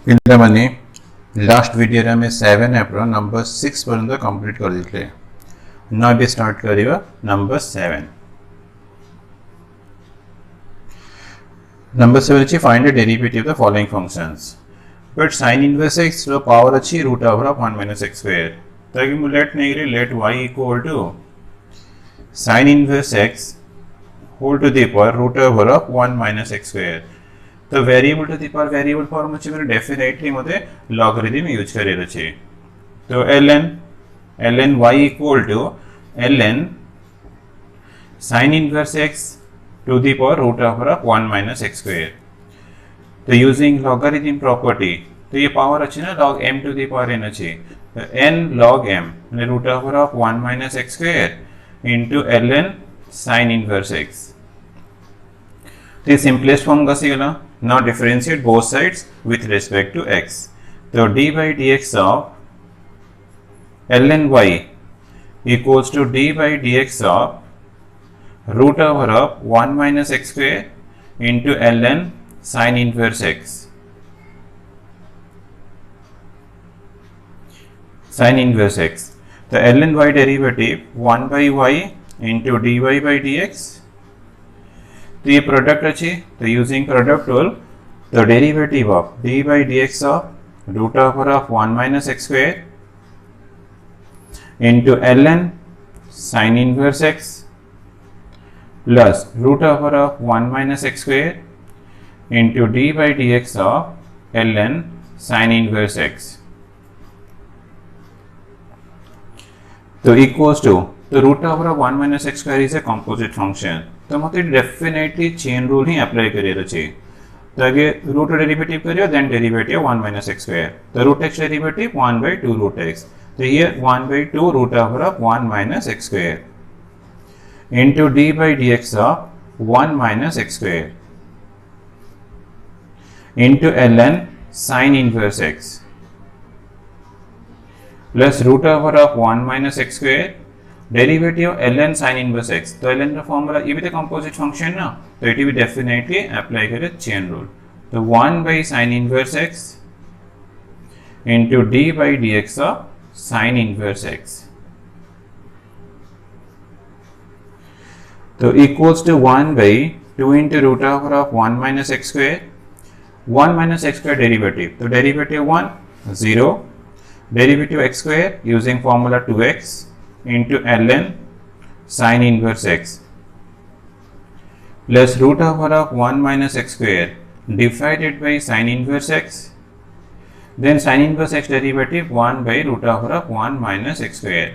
पिलामाने last video रे हमें 7 appro number 6 पर्यंत कंप्लीट कर दिले। ना भी स्टार्ट करिवा नंबर 7। नंबर 7 अच्छी find the derivative of the following functions. But sin inverse x रो पावर अच्छी root over of 1 minus x square. ताकि मु लेट नहीं रे let y equal to sin inverse x whole to the power root over of 1 minus x square. तो variable to the power variable form अच्छे मेरे definitely मते logarithm use करे रचे। तो ln y equal to ln sin inverse x to the power root over of 1 minus x square. तो using logarithm property तो ये पावर अच्छे ना log m to the power n अच्छे। तो n log m ने root over of 1 minus x square into ln sin inverse x। तो ये सिंपलेस्ट फॉर्म कैसे गला। Now differentiate both sides with respect to x. So d by dx of ln y equals to d by dx of root over of 1 minus x square into ln sin inverse x. Sin inverse x. The ln y derivative 1 by y into dy by dx. तो ये product अच्छी तो using product rule तो derivative of D by D x of root over of 1 minus x square into L N sine inverse x plus root over of 1 minus x square into D by D x of L N sine inverse X. तो equals to तो root over of 1 minus x square is a composite function. तो मत definitely chain rule ही apply career अच्छे। तो आगे root derivative करियो then derivative 1 minus x square. तो root x derivative 1 by 2 root x. तो here 1 by 2 root over of 1 minus x square into d by dx of 1 minus x square into ln sin inverse x plus root over of 1 minus x square derivative ln sin inverse x। तो ln का formula ये भी तो composite function ना तो it भी definitely apply करे chain rule. तो 1 by sin inverse x into d by dx of sin inverse x। तो equals to 1 by 2 into root over of 1 minus x square 1 minus x square derivative तो derivative 1 0 derivative x square using formula 2x into ln sin inverse x plus root over of 1 minus x square divided by sin inverse x, then sin inverse x derivative 1 by root over of 1 minus x square,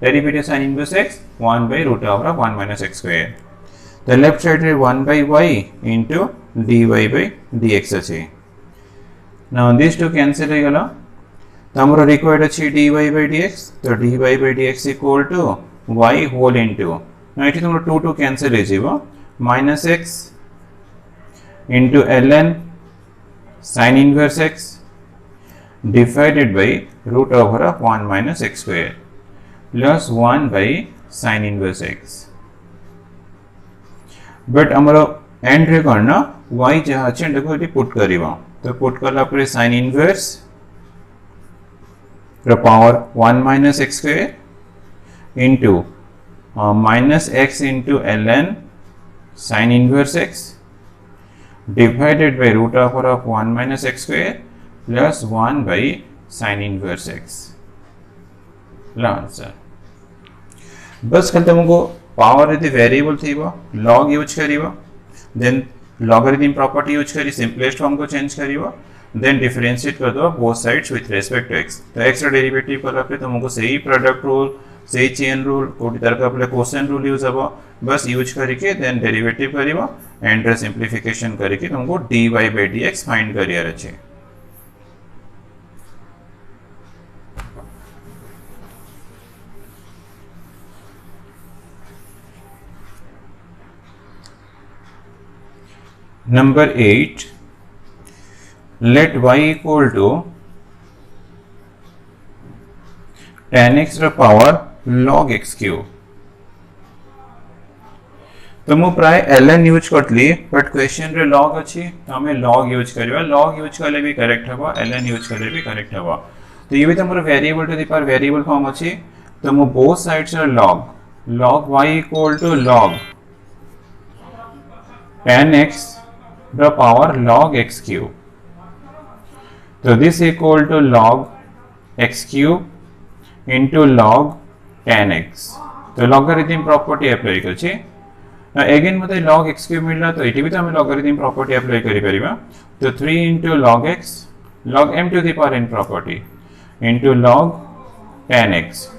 derivative sin inverse x 1 by root over of 1 minus x square. The left side is 1 by y into dy by dx अच्छे। Now these two cancel हो गया। तो हमारा required अच्छी dy by dx तो dy by dx equal to y whole into ना इट तुम 2 2 कैंसिल हो जीवो minus x into ln sin inverse x divided by root over of 1 minus x square plus 1 by sin inverse x। But हमारा एंड रे करना y जहाँ अच्छे देखो ये पुट करिवा तो पुट करला पर sin inverse power 1 minus x square into minus x into ln sin inverse x divided by root over of 1 minus x square plus 1 by sin inverse x। Answer बस कल तुमको पावर यदि variable थी वो log use करिवा then logarithm property use करी simplest form को change करिवा देन डिफरेंशिएट कर दो both sides with respect to x। तो x रा डेरिवेटिव करला पे तुमको सही प्रोडक्ट रूल सही चेन रूल कोटी तरह का अपने क्वेश्चन रूल यूज हबो बस यूज करके देन डेरिवेटिव करिवा एंड सिंपलीफिकेशन करके तुमको dy by dx फाइंड करियर अच्छे। Number 8 let y equal to tan x to the power log x cube। तो मु प्राय ln यूज करतली बट क्वेश्चन रे log अछि तो हमें log यूज करबा log यूज करले भी करेक्ट हबो ln यूज करले भी करेक्ट हबो तो ये भी हमर variable to the power variable form अछि तो मु बोथ साइड्स आर log y equal to log tan x the power log x cube so this equal to log x cube into log tan x तो logarithm property apply करछि again मते log x cube मिलला तो एटी भी तो हम logarithm property apply करि परिबा तो 3 into log x log m to the power n property into log tan x.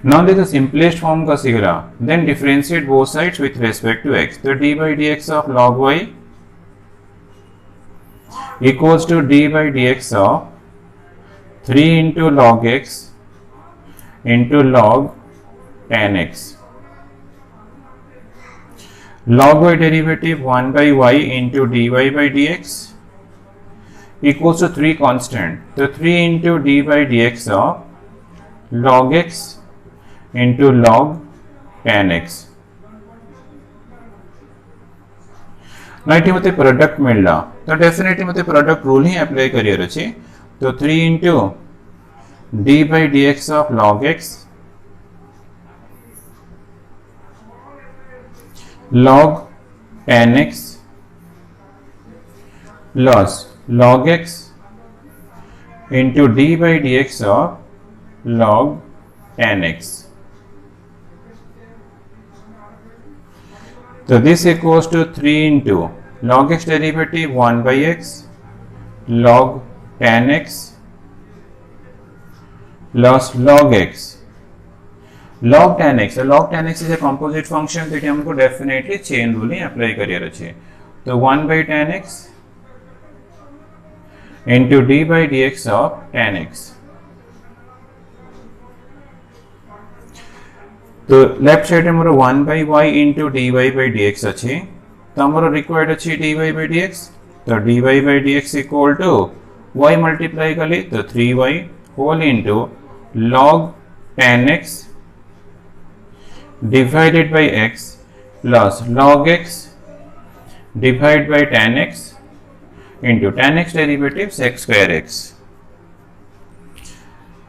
Now this is the simplest form का सीखला then differentiate both sides with respect to x तो d by dx of log y equals to d by dx of 3 into log x into log tan x. Log y derivative 1 by y into dy by dx equals to 3 constant. So 3 into d by dx of log x into log tan x. ना इटी मते product मिलला तो definitely मते product rule ही apply करियर अछि तो 3 into d by dx of log x log tan x plus log x into d by dx of log tan x. So this equals to 3 into log x derivative 1 by x log tan x plus log x log tan x. So log tan x is a composite function तो हमको definitely chain rule ही apply career अछि तो 1 by tan x into d by dx of tan x. तो left side में 1 by y into dy by dx अछि तो हमरो required अछि dy by dx तो dy by dx equal to y multiply कली तो 3y whole into log tan x divided by x plus log x divided by tan x into tan x derivative x square x.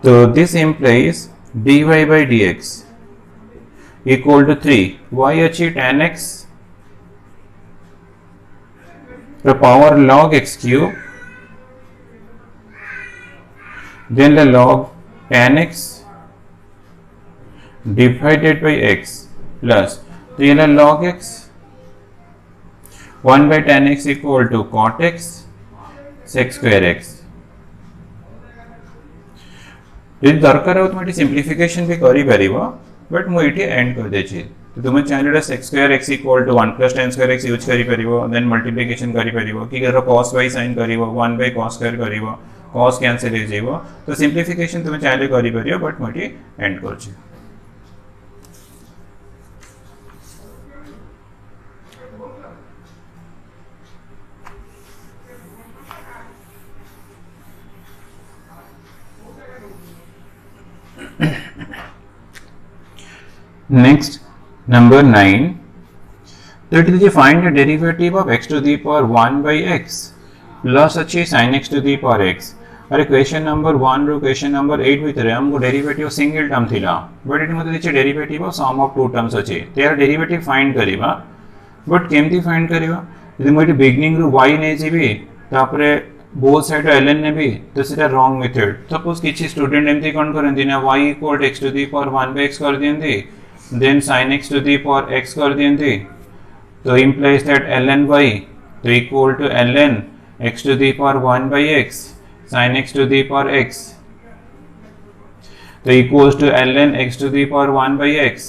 So this implies dy by dx equal to 3 y achi tan x the power log x cube then the log tan x divided by x plus तो ये log x 1 by tan x equal to cot x sec square x. यदि दरकार हो तो मैं सिंप्लिफिकेशन भी करी परिबो but मु इठी एंड कर देछि तो तुम चाहले sec square x equal to 1 plus tan square x use करी परिबो देन मल्टीप्लिकेशन करी परिबो कि करो cos y sin करिवो 1 by cos square करिवो cos cancel हो जेबो तो सिंप्लिफिकेशन तुम चाहले करी परियो बट मु इठी एंड करछि. Next, number 9. So it is to find the derivative of x to the power 1 by x plus अच्छी sin x to the power x. अरे क्वेश्चन नंबर 1 रो क्वेश्चन नंबर 8 भितर हमको डेरिवेटिव सिंगल टर्म थिला but it मते दिचे derivative of sum of two terms अछि तेर डेरिवेटिव फाइंड करिबा बट केमती फाइंड करिबा यदि मोटी बिगिनिंग रो y नै जेबी तापरे बोथ साइड ln ने भी तो सेटा रॉन्ग मेथड सपोज किछि स्टूडेंट एमती कोन करंती ना y equal x to the power 1 by x कर दियंती then sin x to the power x कर दियंती तो implies that ln y तो equal to ln x to the power 1 by x sin x to the power x तो equals to ln x to the power 1 by x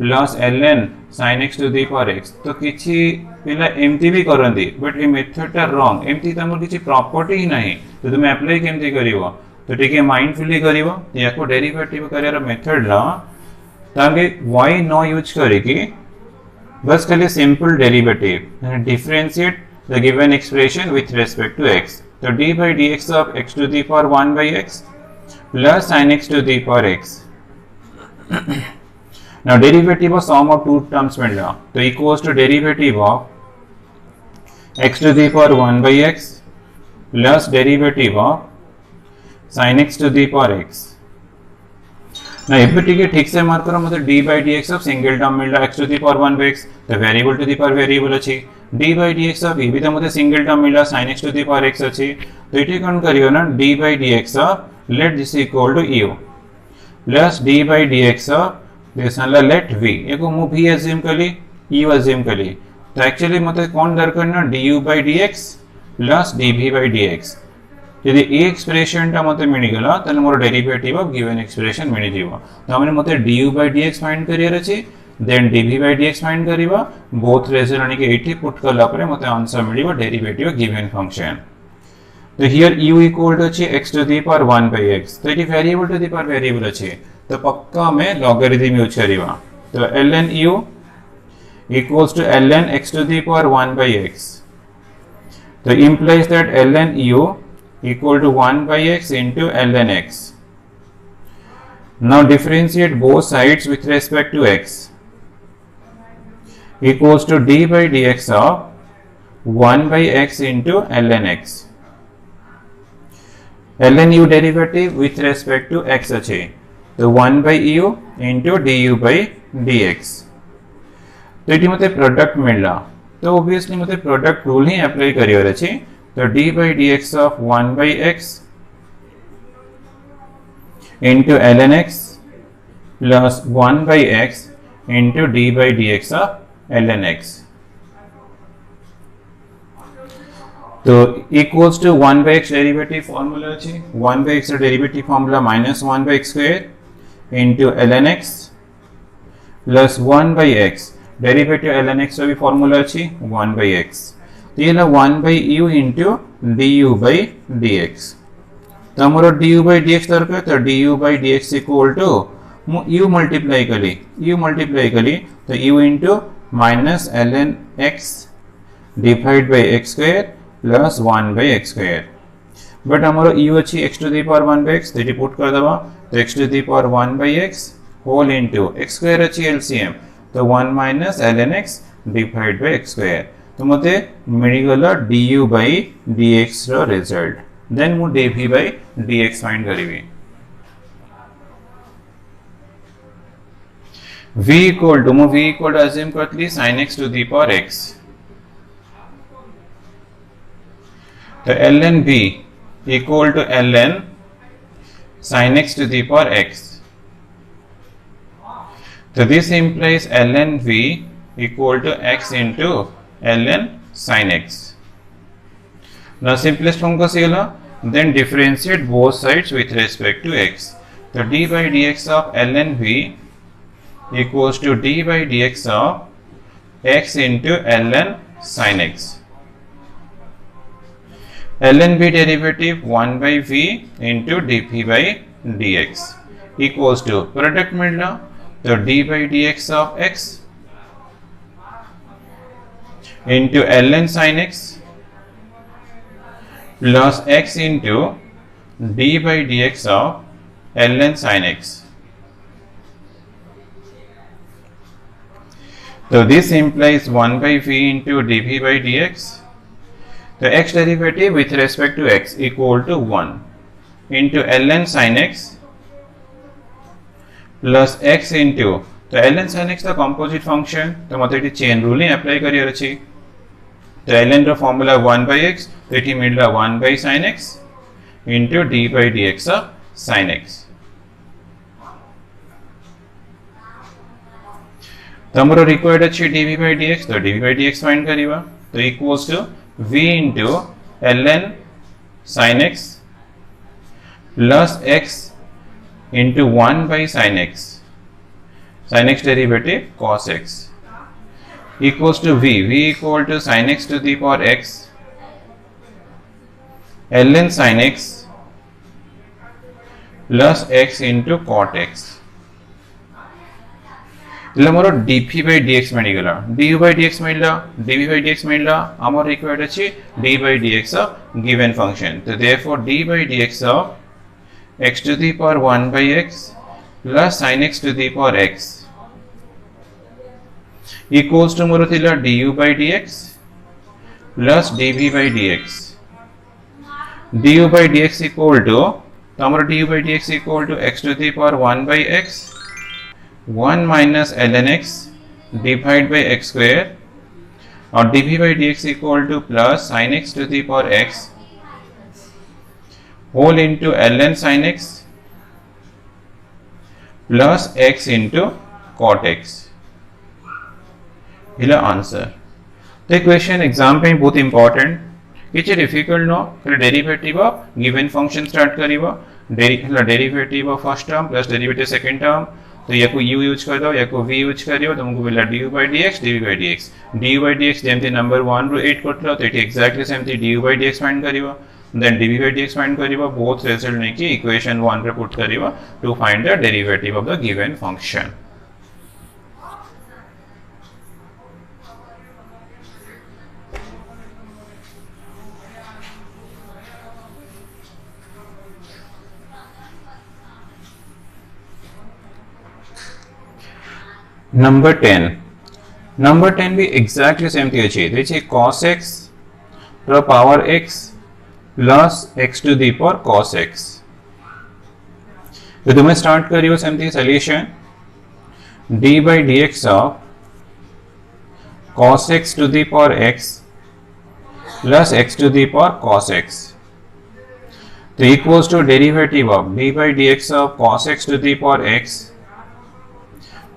plus ln sin x to the power x तो किछि पिला एमती भी करंती but a method ता wrong एमती तमर किछि प्रॉपर्टी ही नाही तो तुम अप्लाई केमती करिवो तो ठीके माइंडफुली करिवो याको डेरिवेटिव करियर मेथड ला तांगे y नो यूज करेगी बस खाली simple derivative differentiate the given expression with respect to x तो d by dx of x to the power 1 by x plus sin x to the power x Now derivative of sum of two terms मिला तो equals to derivative of x to the power 1 by x plus derivative of sin x to the power x. ना ये भी ठीक से mark करो मतलब d by dx of single term मिला x to the power 1 by x तो variable to the power variable अच्छी d by dx of ये भी तो मुझे सिंगल टर्म मिला sin x to the power x अच्छी तो इटे कौन करियो ना d by dx of let this equal to u plus d by dx of this वाला let v ये को मु v assume कर ली u assume कर ली तो एक्चुअली मतलब कौन दरकार ना du by dx plus dv by dx यदि ए एक्सप्रेशन टा मते मिनि गला तने मोर डेरिवेटिव ऑफ गिवन एक्सप्रेशन मिनि दिबो तो हमने मते du by dx फाइंड करियर अछि then dv by dx find करिबा बोथ रेजल्ट के 80 पुट करला परे मते आंसर मिलिबो डेरिवेटिव ऑफ गिवन फंक्शन तो हियर u इक्वल टू अछि x to the power 1 by x तो it variable to the power variable अछि तो पक्का में लॉगरिथम यूज करिबा तो ln u equals to ln x to the power 1 by x तो implies that ln u equal to 1 by x into ln x. Now differentiate both sides with respect to x equals to d by dx of 1 by x into ln x. ln u derivative with respect to x अच्छे तो 1 by u into du by dx. तो इटी मते product मिलला तो obviously मते product rule ही apply career अच्छे तो d by dx of 1 by x into ln x plus 1 by x into d by dx of ln x तो equals to 1 by x derivative formula अच्छे 1 by x derivative formula minus 1 by x square into ln x plus 1 by x derivative ln x का भी formula अच्छी 1 by x तो ये 1 by u into du by dx तो हमारा du by dx दरकार तो du by dx equal to u multiply कली तो u into minus ln x divided by x square plus 1 by x square but हमारा u अच्छी x to the power 1 by x तो ये put कर दबा तो x to the power 1 by x whole into x square अच्छी LCM तो 1 minus ln x divided by x square तो मते मिलिगला du by dx रो रिजल्ट देन मु dv by dx फाइंड करिवि v इक्वल टू अज्यूम करतली sin x to the power x तो ln v equal to ln sin x to the power x तो this implies ln v equal to x into ln sin x. Now simplest form का सीला then differentiate both sides with respect to x. तो d by dx of ln v equals to d by dx of x into ln sin x. ln v derivative 1 by v into dp by dx equals to product मिलना तो d by dx of x into ln sin x plus x into d by dx of ln sin x. So this implies 1 by v into dv by dx. The x derivative with respect to x equal to 1 into ln sin x plus x into तो ln sin x का composite function तो मतलब ये chain rule ही apply करियर अछि तो ln रो फार्मूला 1 by x तो इटी मिलला 1 by sin x into d by dx of sin x तो हमरो रिक्वायर्ड अछि dv by dx तो dv by dx फाइंड करिवा तो equals to v into ln sin x plus x into 1 by sin x derivative cos x equals to v equal to sin x to the power x ln sin x plus x into cot x એટલે મોરો dp by dx मिलिगला du by dx मिलला dv by dx मिलला हमर required अछि d by dx of given function तो therefore d by dx of x to the power 1 by x plus sin x to the power x equals to मोर थिला du by dx plus dv by dx du by dx equal to तमर du by dx equal to x to the power 1 by x 1 minus ln x divided by x square और dv by dx equal to plus sin x to the power x whole into ln sin x plus x into cot x हिला answer. तो equation exam पे बहुत important किछ difficult नो derivative of given function start करिवो derivative of first term plus derivative second term तो या को u यूज कर दो या को v यूज करियो तुमको मिला du by dx dv by dx du by dx जेमती नंबर 1 रो 8 करथलो तो एटी एग्जैक्टली सेमती du by dx फाइंड करियो then dv by dx find करियो बोथ रिजल्ट ने की इक्वेशन 1 रे पुट करियो to find the derivative of the given function. Number 10 भी exactly same थी अच्छी तो ये cos x to power x plus x to the power cos x तो तुम्हें start करियो same थी solution d by dx of cos x to the power x plus x to the power cos x तो equals to derivative of d by dx of cos x to the power x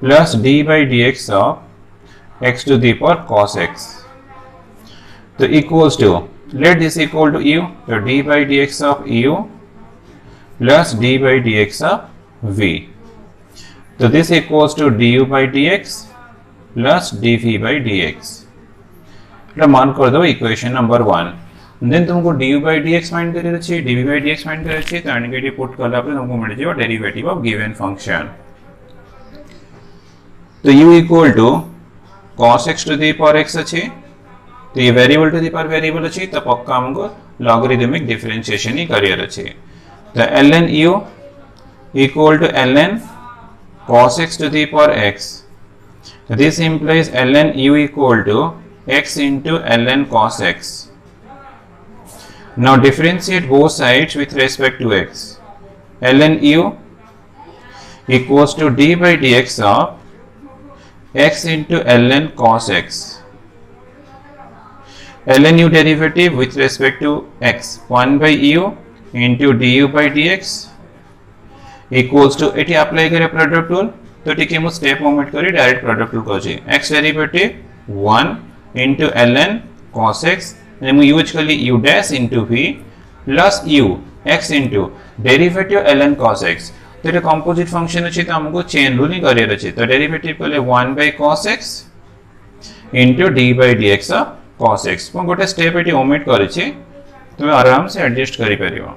plus d by dx of x to the power cos x तो equals to let this equal to u तो d by dx of u plus d by dx of v तो this equals to du by dx plus dv by dx तो मान कर दो equation number 1 then तुमको du by dx find करे अछि dv by dx find करे अछि तो नेगेटिव पुट करला पर तुमको मिल जाएगा डेरिवेटिव ऑफ गिवन फंक्शन तो u equal to cos x to the power x अच्छे तो ये variable to the power variable अच्छे तो पक्का हमको लॉगरिथमिक डिफरेंशिएशन ही करियर अच्छे तो ln u equal to ln cos x to the power x so this implies ln u equal to x into ln cos x now differentiate both sides with respect to x ln u equals to d by dx of x into ln cos x ln u derivative with respect to x 1 by u into du by dx equals to eighty apply करे product rule तो टिके मु step omit करी direct product rule को x derivative 1 into ln cos x ने मु use करली u dash into v plus u x into derivative ln cos x तो ये कंपोजिट फंक्शन अछि तो हमको चेन रूल ही करियर अछि तो डेरिवेटिव को ले 1 by cos x into d by dx of cos x को गोटे स्टेप एटी ओमिट करै छी तो आराम से एडजस्ट करि परियो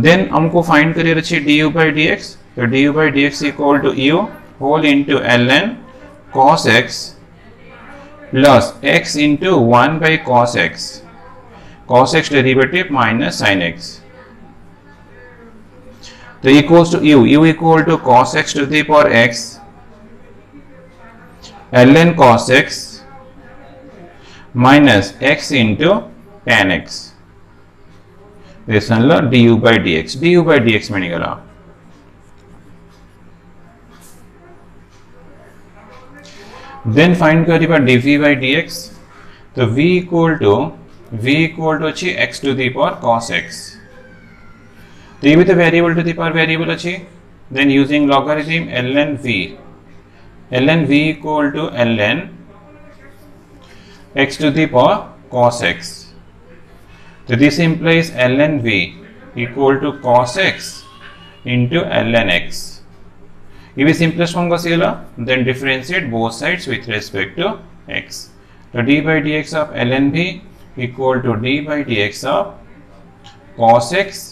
देन हमको फाइंड करियर अछि du by dx तो du by dx equal to u whole into ln cos x plus x into 1 by cos x derivative minus sin x तो equals to u equal to cos x to the power x ln cos x minus x into tan x this one low du by dx में निकला then find करिबा dv by dx तो v equal to अछि x to the power cos x तो ये भी तो variable to the power variable अच्छी then using logarithm ln v equal to ln x to the power cos x तो this implies ln v equal to cos x into ln x ये भी simplest form का सीला then differentiate both sides with respect to x तो d by dx of ln v equal to d by dx of cos x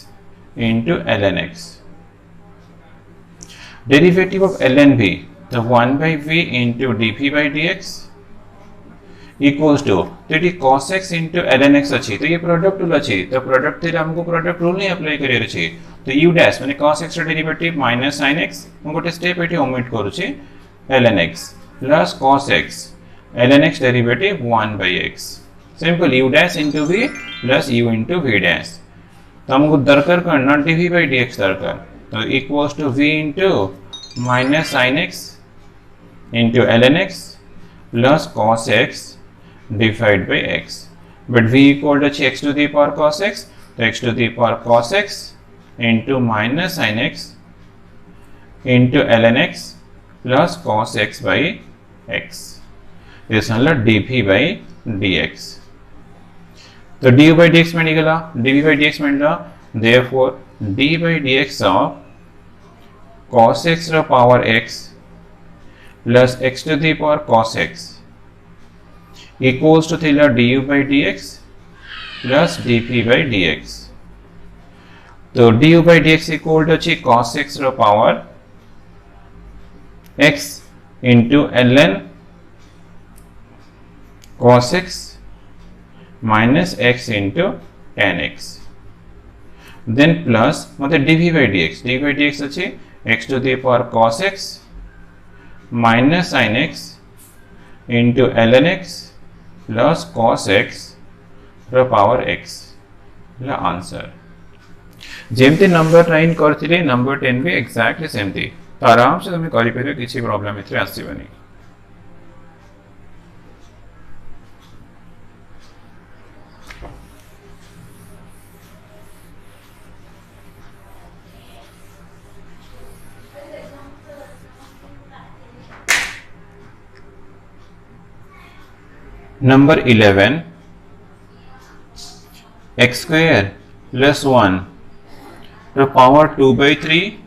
into ln x derivative of ln v the 1 by v into dv by dx equals to तो ये cos x into ln x अच्छी तो ये product rule अच्छी तो product थे हमको product rule नहीं अप्लाई करियर अच्छी तो u डैश माने cos x ର डेरिवेटिव माइनस sin x मु गोटे स्टेप एठी ओमिट करूची ln x plus cos x ln x derivative 1 by x simple u dash into v plus u into v dash तो हमको दरकार करना dv by dx दरकार तो equals to v into minus sin x into ln x plus cos x divided by x but v equal to x to the power cos x तो x to the power cos x into minus sin x into ln x plus cos x by x this is dv by dx तो du by dx में निकला dv by dx में निकला therefore d by dx of cos x रा power x plus x to the power cos x equals to थिला du by dx plus dp by dx तो du by dx equal to अच्छी cos x रो power x into ln cos x minus x into tan x then plus मतलब dv by dx अच्छी x to the power cos x minus sin x into ln x plus cos x row power x La answer जेमती number 9 करथिले number 10 भी exactly सेमती तो आराम से तुम करि परियो किछि problem एथरे आसीबनी number 11 x square plus 1 to power 2 by 3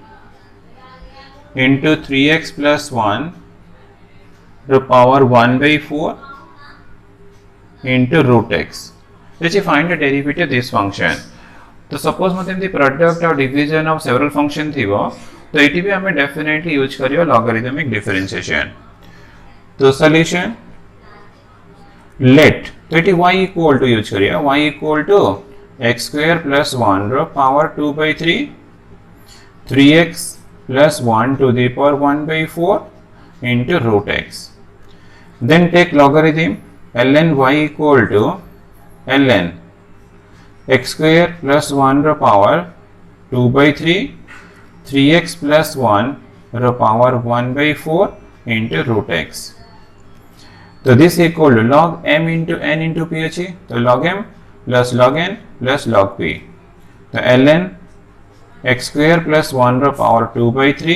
into 3x plus 1 to power 1 by 4 into root x. Let's find the derivative of this function. तो suppose मतलब the product or division of several function थीबो तो एटी भी हमें definitely use करियो logarithmic differentiation. तो solution let तो एटी y equal to यूज करियो y equal to x square plus 1 रो power 2 by 3 3x plus 1 to the power 1 by 4 into root x then take logarithm ln y equal to ln x square plus 1 रो power 2 by 3 3x plus 1 रो power 1 by 4 into root x तो this equal to log m into n into p अच्छी तो log m plus log n plus log p तो ln x square plus 1 रो power 2 by 3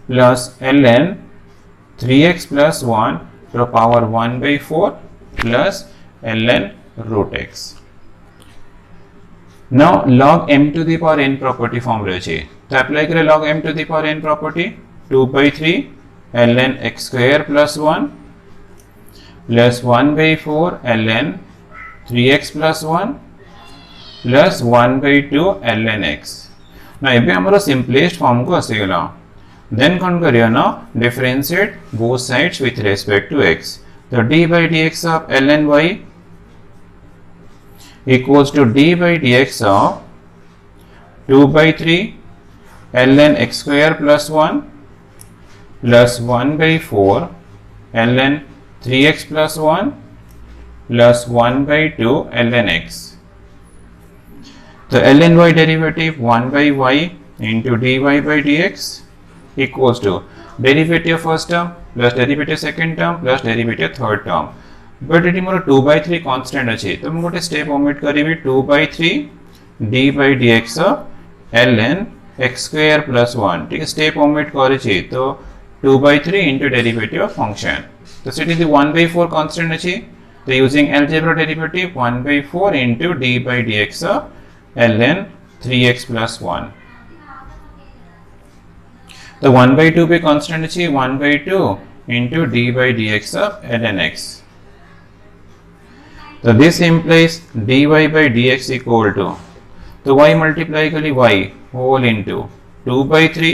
plus ln 3x plus 1 रो power 1 by 4 plus ln root x now log m to the power n property form रहे छे तो apply करे log m to the power n property 2 by 3 ln x square plus 1 plus 1 by 4 ln 3x plus 1 plus 1 by 2 ln x ना एबे हमरो simplest form को आसीगला then कोन करियो ना differentiate both sides with respect to x तो d by dx of ln y equals to d by dx of 2 by 3 ln x square plus 1 plus 1 by 4 ln 3x plus 1 plus 1 by 2 ln x तो ln y derivative 1 by y into dy by dx equals to derivative first term plus derivative second term plus derivative third term but eighty more 2 by 3 constant अछि तो हम गोटे step omit करिवि 2 by 3 d by dx ln x square plus 1 ठीक है step omit करिछि तो 2 by 3 into derivative of function तो सेठी 1 by 4 constant अछि तो using algebra derivative 1 by 4 into d by dx ln 3x plus 1 तो 1 by 2 पे constant अछि 1 by 2 into d by dx ln x तो this implies dy by dx equal to तो y multiply करी y whole into 2 by 3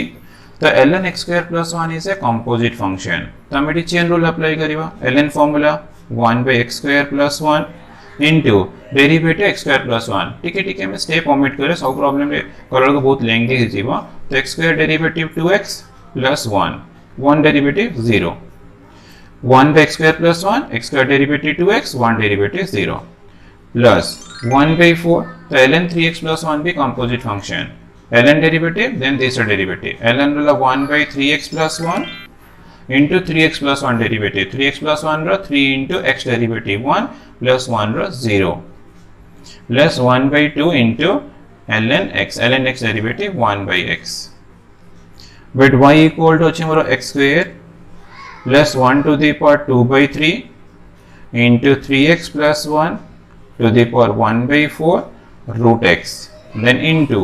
तो ln x square plus 1 is a composite function तो हम एटी चेन रूल अप्लाई करिवा ln formula 1 by x square plus 1 into derivative x square plus 1 टिके टिके में स्टेप ओमिट करे सब प्रॉब्लम रे करल को बहुत लेंथी हे जीवो तो x square derivative 2x plus 1 1 derivative 0 1 by x square plus 1 x square derivative 2x 1 derivative 0 plus 1 by 4 तो ln 3x plus 1 भी composite function ln derivative then this are derivative ln वाला 1 by 3x plus 1 into 3x plus 1 derivative 3x plus 1 row 3 into x derivative 1 plus 1 row 0 plus 1 by 2 into ln x derivative 1 by x but y equal to अछि मोर x square plus 1 to the power 2 by 3 into 3x plus 1 to the power 1 by 4 root x then into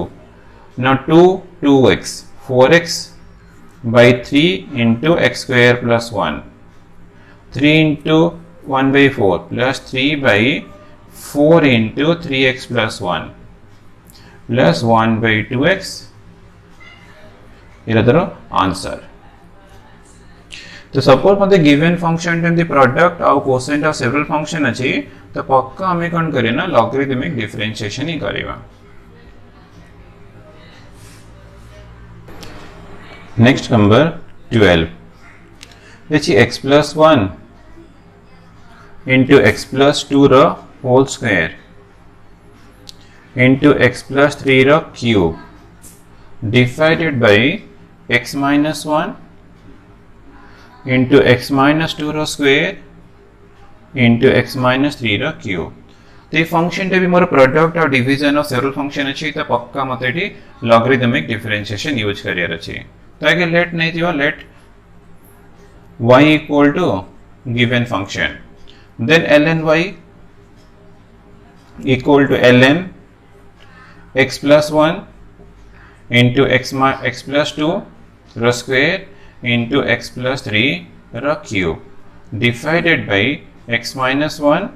now 2x 4x by 3 into x square plus 1 3 into 1 by 4 plus 3 by 4 into 3x plus 1 plus 1 by 2x इधर answer तो suppose मते given function and the product और quotient of several function अछि तो पक्का हमें कोन करे ना लॉगरिथमिक डिफरेंशिएशन ही करेगा नेक्स्ट नंबर 12 देखिए x plus 1 into x plus 2 रो whole square into x plus 3 रो cube divided by x minus 1 into x minus 2 रो स्क्वायर into x minus 3 रो क्यूब तो ये फंक्शन टे भी मोर प्रोडक्ट और डिवीजन ऑफ सेवरल फंक्शन अछि तो पक्का मते टी लॉगरिथमिक डिफरेंशिएशन यूज करियर अछि तो आगे लेट नहीं दियो let y equal to given function then ln y equal to ln x plus 1 into x plus 2 रो square into x plus 3 रो cube divided by x minus 1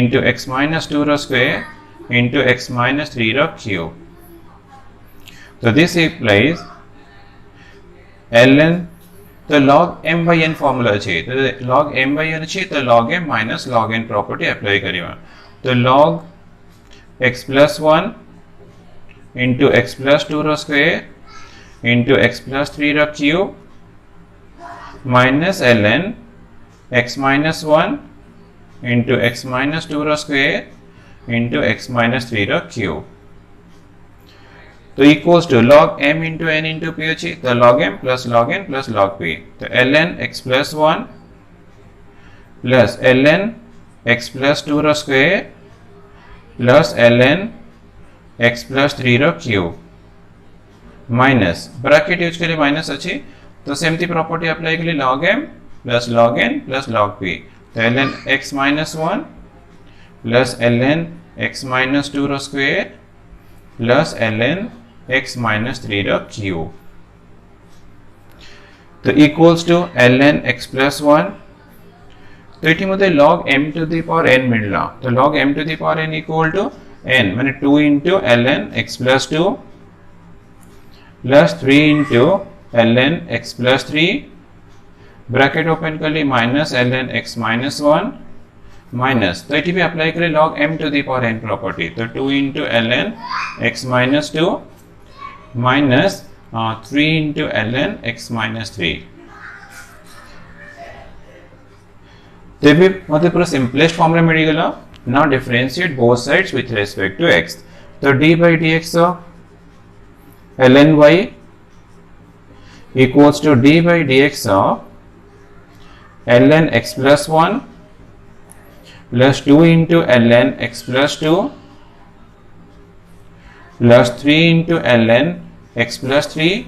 into x minus 2 रो square into x minus 3 रो cube so this implies ln तो log m by n formula अछि तो log m by n अछि तो log m minus log n property apply करिवा तो log x plus 1 into x plus 2 रो square into x plus 3 रो cube minus ln x minus 1 into x minus 2 रो square into x minus 3 रो cube तो equals to log m into n into p अछि तो log m plus log n plus log p तो ln x plus 1 plus ln x plus 2 रो square plus ln x plus 3 रो cube minus bracket use के लिए minus अछि तो सेमती प्रॉपर्टी अप्लाई के लिए log m plus log n plus log p तो ln x minus 1 plus ln x minus 2 रो square plus ln x minus 3 रो क्यूब तो equals to ln x plus 1 तो इठी मते log m to the power n मिलला तो log m to the power n equal to n माने 2 into ln x plus 2 plus 3 into ln x plus 3 bracket open कर ली minus ln x minus 1 minus तो इठी भी apply करें log m to the power n property तो 2 into ln x minus 2 minus 3 into ln x minus 3 तो भी मतलब पूरा simplest form में मिल गया now differentiate both sides with respect to x तो d by dx of ln y equals to d by dx of ln x plus 1 plus 2 into ln x plus 2 plus 3 into ln x plus 3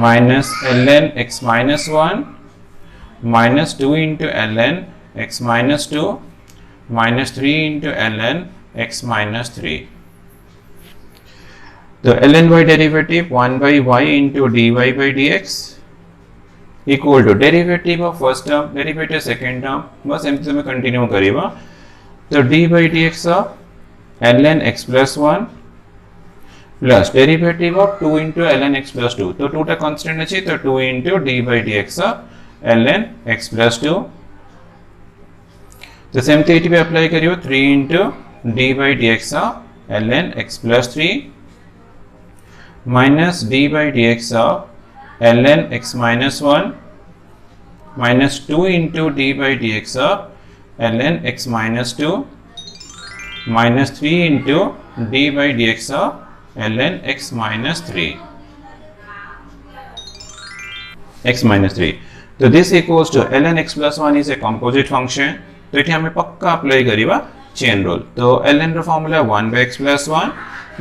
minus ln x minus 1 minus 2 into ln x minus 2 minus 3 into ln x minus 3 तो ln y derivative 1 by y into dy by dx equal to derivative of first term derivative second term बस एमती में continue करिवा तो d by dx of ln x plus 1 plus derivative of 2 into ln x plus 2 तो 2 टा constant अछि तो 2 into d by dx of ln x plus 2 तो सेमती ये भी अप्लाई करियो 3 into D by D x of L n x plus 3 minus d by D x of L n x minus 1 minus 2 into D by D x of L n x minus 2 minus 3 into D by D x of L n x minus 3 x minus 3. तो this equals to ln x plus 1 is a composite function. तो ये हमें पक्का apply करिबा chain rule. तो ln रो formula 1 by x plus 1,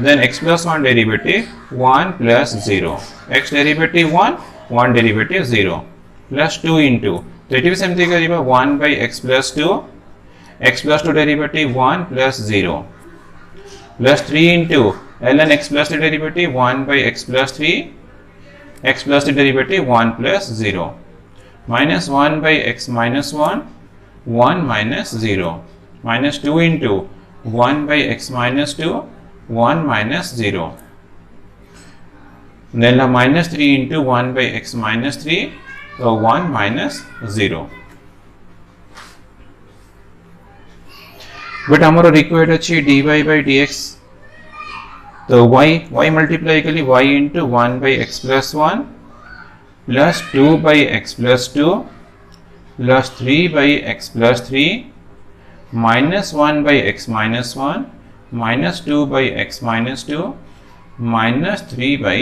then x plus 1 derivative 1 plus 0, x derivative 1, 1 derivative 0 plus 2 into. तो ये भी सेमती करिबा 1 by x plus 2, x plus 2 derivative 1 plus 0 plus 3 into ln x plus 3 derivative 1 by x plus 3, x plus the derivative 1 plus 0 minus 1 by x minus 1 1 minus 0 minus 2 into 1 by x minus 2 1 minus 0 then minus 3 into 1 by x minus 3 so 1 minus 0 but हमारा required अच्छी dy by dx तो y multiply करी y into 1 by x plus 1 plus 2 by x plus 2 plus 3 by x plus 3 minus 1 by x minus 1 minus 2 by x minus 2 minus 3 by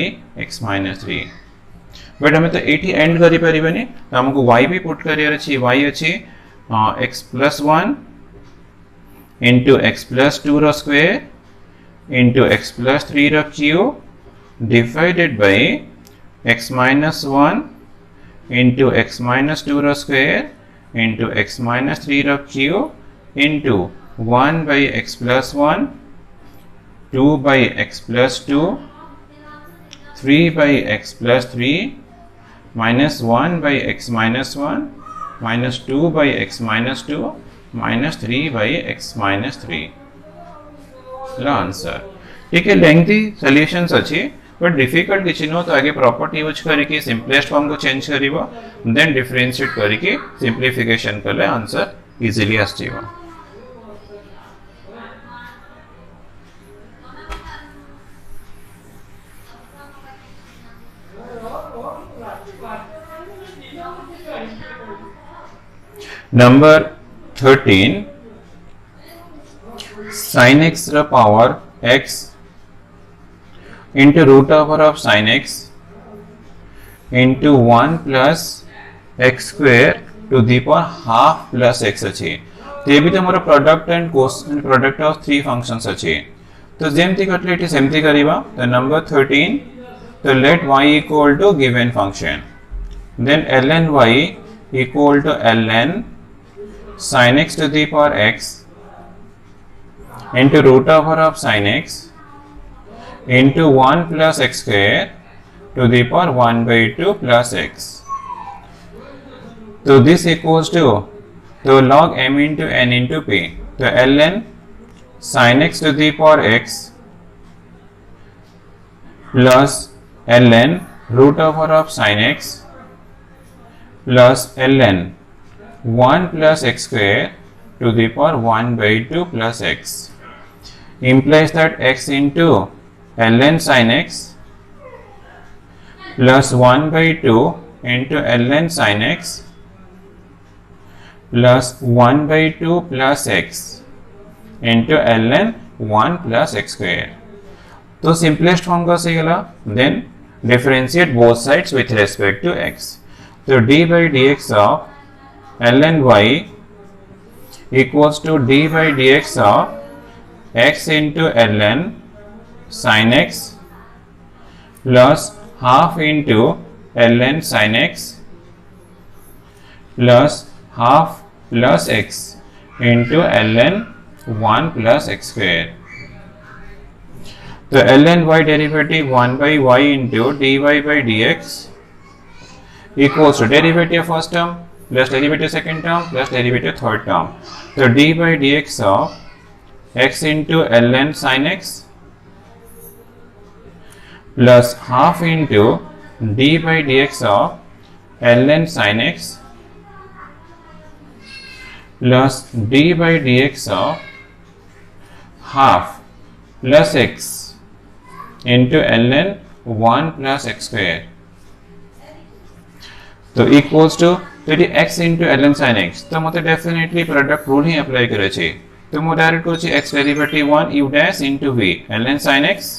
x minus 3. But हमें तो 80 and करी परिबनी तो हमको y भी put career अछि y अछि x plus 1 into x plus 2 रो square into x plus 3 रो cube divided by x minus 1 into x minus 2 रो square into x minus 3 रो cube into 1 by x plus 1 2 by x plus 2 3 by x plus 3 minus 1 by x minus 1 minus 2 by x minus 2 minus 3 by x minus 3 answer. ठीक है, lengthy solutions अच्छी but difficult किसी नो तो आगे property use करके simplest form को change करिवो देन डिफरेंशिएट करके सिंप्लिफिकेशन करले आंसर इजीली आसीबो. नंबर 13 sin x रा power x into root over of sin x into 1 plus x square to the power half plus x अच्छी. तो ये भी तो हमारा product and cosine product of three functions अच्छी. तो जेमती कटलेट सेमती करीबा. तो नंबर 13 तो late y equal to given function then ln y equal to ln sin x to the power x into root over of sin x into 1 plus x square to the power 1 by 2 plus x. So this equals to log m into n into p. So ln sin x to the power x plus ln root over of sin x plus ln 1 plus x square to the power 1 by 2 plus x implies that x into ln sin x plus 1 by 2 into ln sin x plus 1 by 2 plus x into ln 1 plus x square. तो simplest form का सही गला. Then differentiate both sides with respect to x. So d by dx of ln y equals to d by dx of x into ln sin x plus half into ln sin x plus half plus x into ln 1 plus x square. तो ln y derivative 1 by y into dy by dx equals to derivative first term plus derivative second term plus derivative third term. So d by dx of x into ln sin x plus half into d by dx of ln sin x plus d by dx of half plus x into ln 1 plus x square. तो equals to तो ये x into ln sin x तो मते definitely product rule ही apply करे छे तो मो डायरेक्ट को छे x derivative 1 u dash into v ln sin x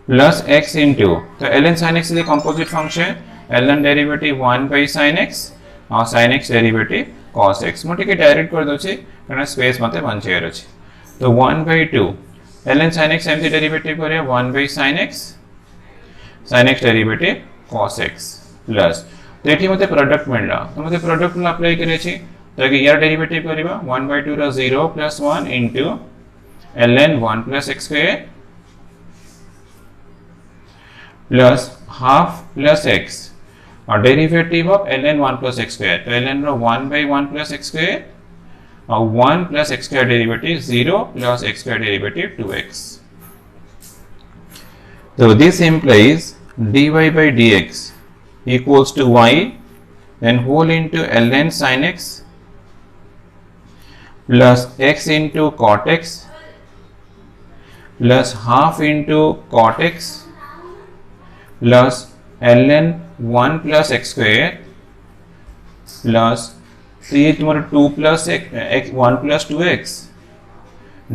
plus x into तो ln sin x is a composite function ln derivative 1 by sin x और sin x derivative cos x मो टिके डायरेक्ट कर दो छे कारण स्पेस मते बंचे अछि तो 1 by 2 ln sin x एमती डेरिवेटिव करे 1 by sin x derivative cos x plus तो एठी मते प्रोडक्ट मिलला तो मते प्रोडक्ट में अप्लाई करे छी तो यार डेरिवेटिव करबा 1 by 2 रा 0 plus 1 into ln 1 plus x square plus half plus x और derivative of ln 1 plus x square तो ln row 1 by 1 plus x square और 1 plus x square derivative 0 plus x square derivative 2x so this implies dy by dx equals to y then whole into ln sin x plus x into cot x plus half into cot x plus ln 1 plus x square plus तो ये तुम्हारा 2 plus x 1 plus 2x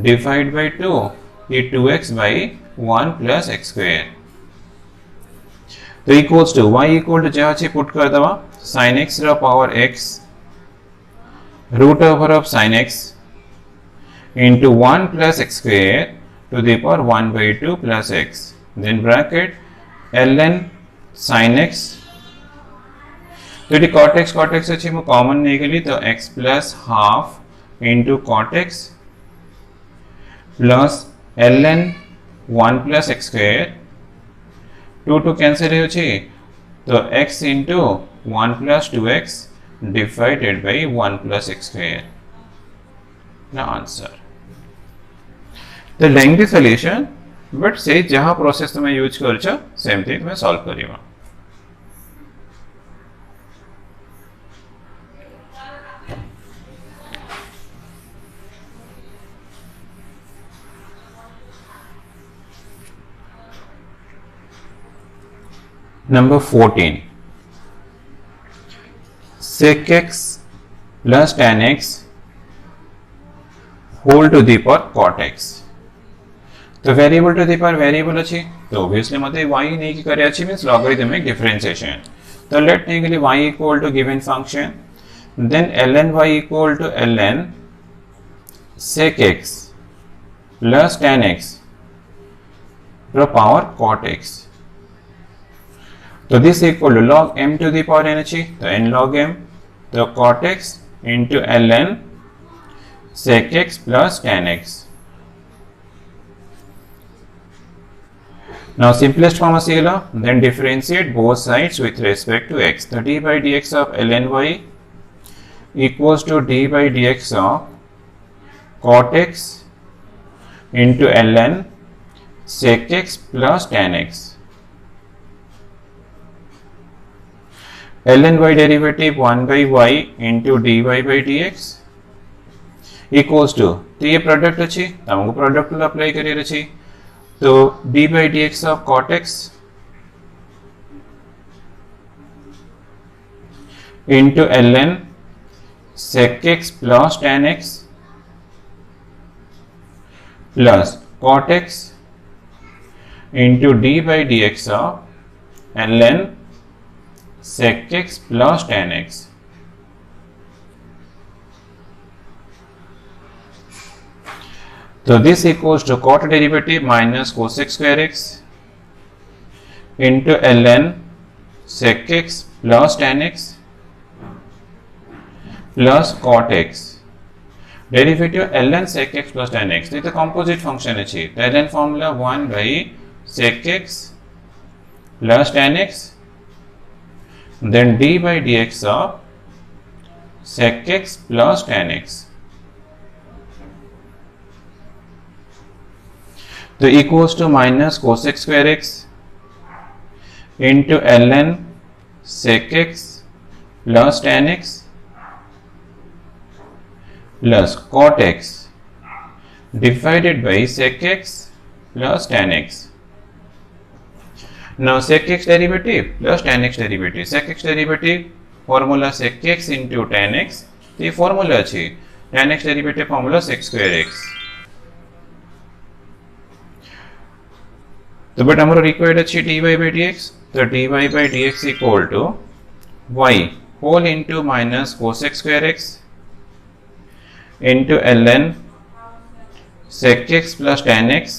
divided by 2 ये 2x by 1 plus x square तो equals to y equal to जहाँ छे put कर दवा sin x रा power x root over of sin x into 1 plus x square to the power 1 by 2 plus x then bracket ln sin x तो ये cot x अच्छे मो common नहीं के लिए तो x plus half into cot x plus ln 1 plus x square 2 cancel हो छी तो x into 1 plus 2x divided by 1 plus x square now answer the lengthy solution but से जहाँ प्रोसेस तुम्हें यूज करछो सेम थिंग तुम्हें solve करिवा Number 14 sec x plus tan x whole to the power cot x तो variable to the power variable अछि तो obviously मते y नहीं की करे अछि मींस लॉगरिथमिक डिफरेंशिएशन तो लेट नहीं के लिए y equal to given function then ln y equal to ln sec x plus tan x to power cot x तो this equal to log m to the power n अछि तो n log m तो cot x into ln sec x plus tan x now simplest form asiela then differentiate both sides with respect to x so d by dx of ln y equals to d by dx of cot x into ln sec x plus tan x ln y derivative 1 by y into dy by dx equals to तो ये product अछि हमको product लो apply करियर अछि तो d by dx of cot x into ln sec x plus tan x plus cot x into d by dx of ln sec x plus tan x so this equals to cot derivative minus cosec square x into ln sec x plus tan x plus cot x derivative ln sec x plus tan x तो composite function अछि तो ln formula 1 by sec x plus tan x then d by dx of sec x plus tan x तो equals to minus cosec square x into ln sec x plus tan x plus cot x divided by sec x plus tan x. Now sec x derivative plus tan x derivative. Sec x derivative formula sec x into tan x. ये formula अच्छी. Tan x derivative formula sec square x. तो but हमारा required अच्छी dy by dx. तो dy by dx equal to y whole into minus cos x square x into ln sec x plus tan x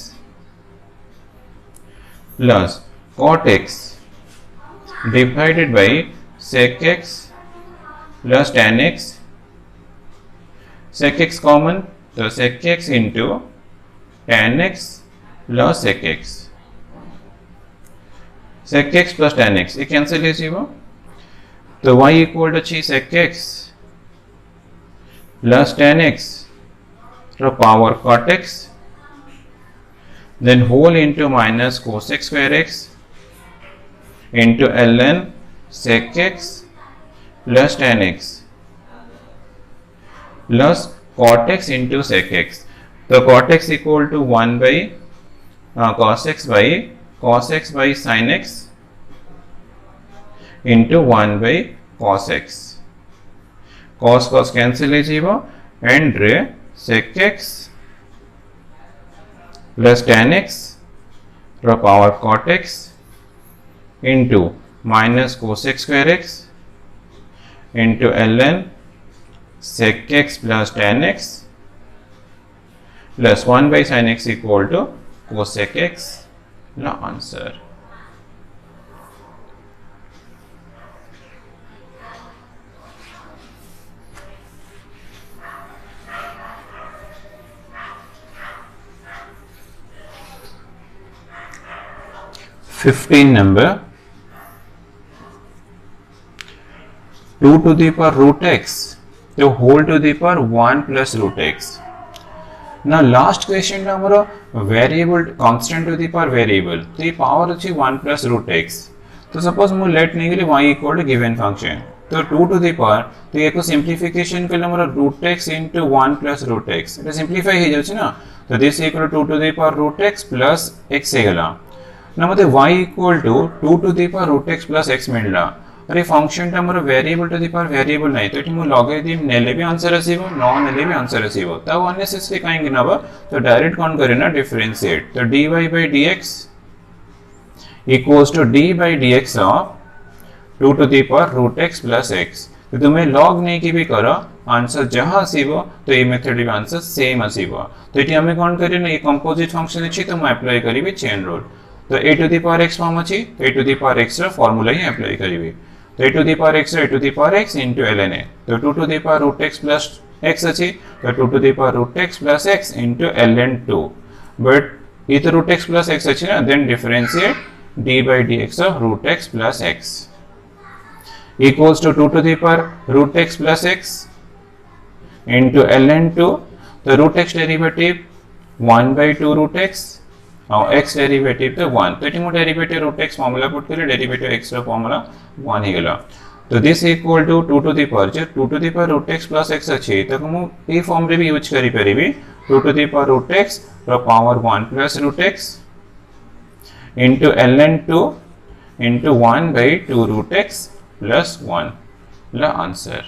plus cot x divided by sec x plus tan x. Sec x common, so sec x into tan x plus sec x. Sec x plus tan x ये cancel है जीवो, तो y equal to sec x plus tan x to power cot x, then whole into minus cos x square x into ln sec x plus tan x plus cot x into sec x. तो cot x equal to 1 by cos x by sin x into 1 by cos x. Cos cancel है जीवो and sec x plus tan x to power cot x into minus cos x square x into ln sec x plus tan x plus 1 by sin x equal to cosec x. The answer. Number 2 to the power root x तो whole to the power 1 plus root x. Now last question ना हमारा variable constant to the power variable तो ये power अच्छी 1 plus root x. तो suppose मैं let नहीं करी y equal to given function तो 2 to the power तो ये को simplification के लिए हमारा root x into 1 plus root x इसे simplify ही जाऊँ ना तो this equal to 2 to the power root x plus x है गला ना मतलब y equal to 2 to the power root x plus x मिलना अरे फंक्शन टा मोर variable to the power variable नहीं तो मु लॉगरिथम नेले भी आंसर आसीबो न नेले भी आंसर आसीबो त अननेसेसरी काहे नबा तो डायरेक्ट कोन करे ना डिफरेंशिएट तो dy by dx equals to d by dx of 2 to the power root x plus x. तो तुम्हें log नहीं की भी करो आंसर जहां आसीबो तो ये मेथड भी आंसर सेम आसीबो तो एटी हमें कोन करे ना ये कंपोजिट फंक्शन अछि तो मैं अप्लाई करिवि चेन रूल तो a to the power x form अछि तो a to the power x रा फार्मूला ही अप्लाई करिवि तो a to the power x a to the power x into ln a तो 2 to the power root x plus x अच्छी तो 2 to the power root x plus x into ln 2 but ये तो root x plus x अच्छी ना then differentiate d by dx of root x plus x equals to 2 to the power root x plus x into ln 2 तो root x derivative 1 by 2 root x और x derivative तो 1 तो इटिमो derivative root x formula put करे derivative x रा formula 1 ही गेला तो this equal to 2 to the power जे 2 to the power root x plus x अछि तो हम ए फॉर्म रे भी यूज करि परिबी 2 to the power root x रा power 1 plus root x into ln 2 into 1 by 2 root x plus 1 the answer.